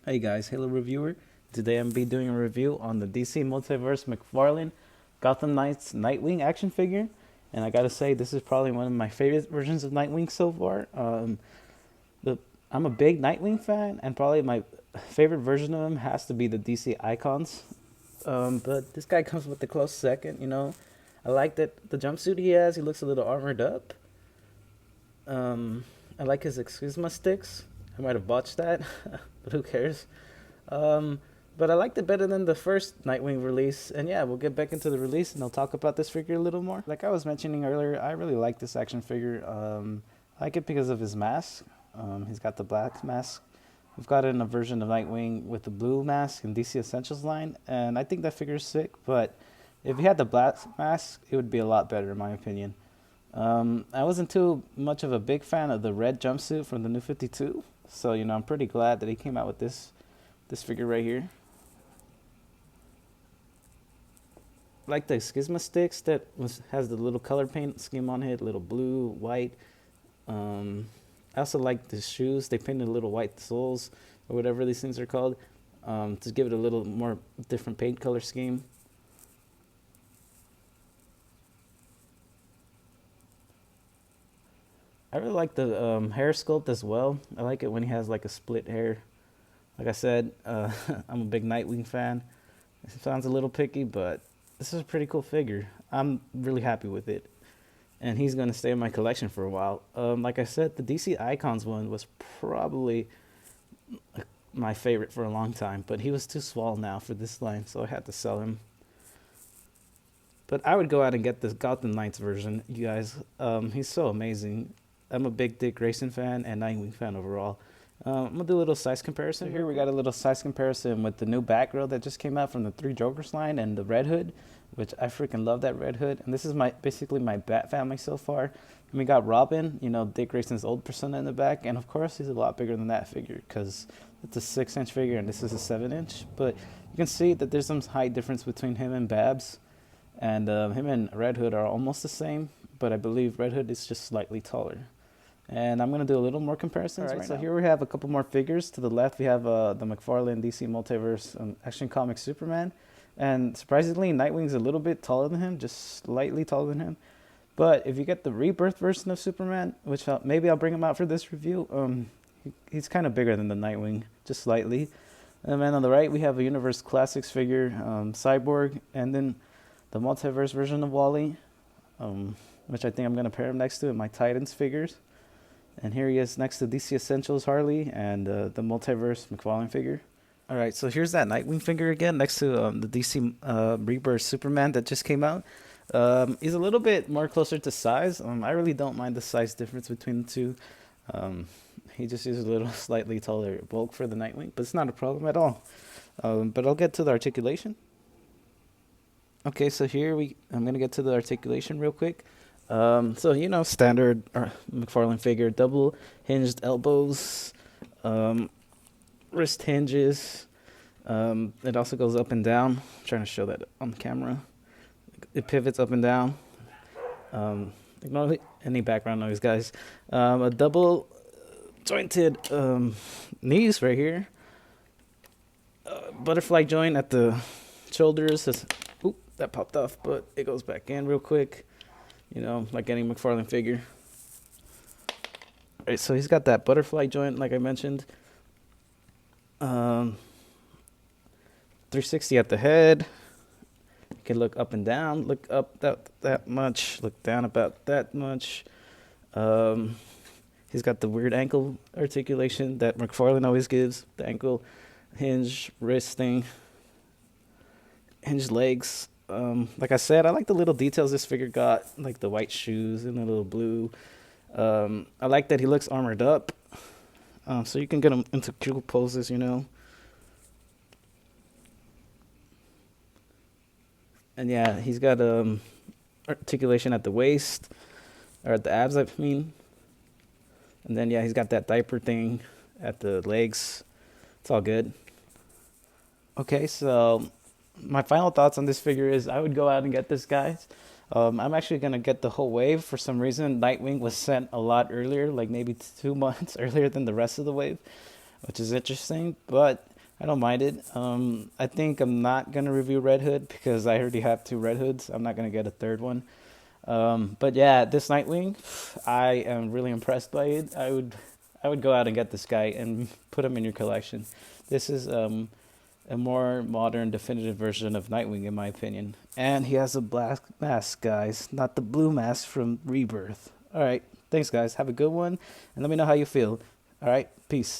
Hey guys, Halo Reviewer. Today I'm be doing a review on the DC Multiverse McFarlane Gotham Knights Nightwing action figure, and I gotta say this is probably one of my favorite versions of Nightwing so far. The I'm a big Nightwing fan, and probably my favorite version of him has to be the DC Icons. But this guy comes with a close second. I like that the jumpsuit he has. He looks a little armored up. I like his Excusma sticks. I might have botched that, but who cares? Um, but I liked it better than the first Nightwing release. And yeah, we'll get back into the release and I'll talk about this figure a little more. Like I was mentioning earlier, I really like this action figure. I like it because of his mask. He's got the black mask. We've got it in a version of Nightwing with the blue mask in DC Essentials line, and I think that figure is sick. But if he had the black mask, it would be a lot better in my opinion. I wasn't too much of a big fan of the red jumpsuit from the New 52, so I'm pretty glad that he came out with this figure right here. I like the Schisma sticks that has the little color paint scheme on it, little blue, white. I also like the shoes. They painted little white soles or whatever these things are called, to give it a little more different paint color scheme. I really like the hair sculpt as well. I like it when he has like a split hair. Like I said, I'm a big Nightwing fan. It sounds a little picky, but this is a pretty cool figure. I'm really happy with it. And he's going to stay in my collection for a while. Like I said, the DC Icons one was probably my favorite for a long time, but he was too small now for this line, so I had to sell him. But I would go out and get the Gotham Knights version, you guys. He's so amazing. I'm a big Dick Grayson fan and Nightwing fan overall. I'm going to do a little size comparison. So here we got a little size comparison with the new Batgirl that just came out from the Three Jokers line and the Red Hood, which I freaking love that Red Hood. And this is basically my Bat family so far. And we got Robin, Dick Grayson's old persona in the back. And of course, he's a lot bigger than that figure because it's a 6-inch figure and this is a 7-inch. But you can see that there's some height difference between him and Babs. And him and Red Hood are almost the same, but I believe Red Hood is just slightly taller. And I'm going to do a little more comparisons right so now. Here we have a couple more figures. To the left, we have the McFarlane DC Multiverse Action Comics Superman. And surprisingly, Nightwing's a little bit taller than him, just slightly taller than him. But if you get the Rebirth version of Superman, which maybe I'll bring him out for this review, he's kind of bigger than the Nightwing, just slightly. And then on the right, we have a Universe Classics figure, Cyborg, and then the Multiverse version of Wally, which I think I'm going to pair him next to in my Titans figures. And here he is next to DC Essentials Harley and the Multiverse McFarlane figure. All right, so here's that Nightwing figure again next to the DC Rebirth Superman that just came out. He's a little bit more closer to size. I really don't mind the size difference between the two. He just uses a little slightly taller bulk for the Nightwing, but it's not a problem at all. But I'll get to the articulation. Okay, so I'm going to get to the articulation real quick. So standard McFarlane figure, double hinged elbows, wrist hinges. It also goes up and down. I'm trying to show that on the camera. It pivots up and down. Ignore any background noise, guys. A double jointed knees right here. Butterfly joint at the shoulders. Oop, that popped off, but it goes back in real quick. Like any McFarlane figure. All right, so he's got that butterfly joint, like I mentioned. 360 at the head. You can look up and down. Look up that much. Look down about that much. He's got the weird ankle articulation that McFarlane always gives. The ankle hinge, wrist thing, hinge legs. Like I said, I like the little details this figure got, like the white shoes and the little blue. I like that he looks armored up, so you can get him into cool poses, And yeah, he's got articulation at the waist, or at the abs, I mean. And then yeah, he's got that diaper thing at the legs. It's all good. Okay, so my final thoughts on this figure is I would go out and get this, guys. I'm actually going to get the whole wave. For some reason, Nightwing was sent a lot earlier, like maybe 2 months earlier than the rest of the wave, which is interesting. But I don't mind it. I think I'm not gonna review Red Hood because I already have two Red Hoods. I'm not gonna get a third one. But yeah, this Nightwing, I am really impressed by it. I would go out and get this guy and put him in your collection. This is a more modern, definitive version of Nightwing, in my opinion. And he has a black mask, guys, not the blue mask from Rebirth. All right, thanks, guys. Have a good one, and let me know how you feel. All right, peace.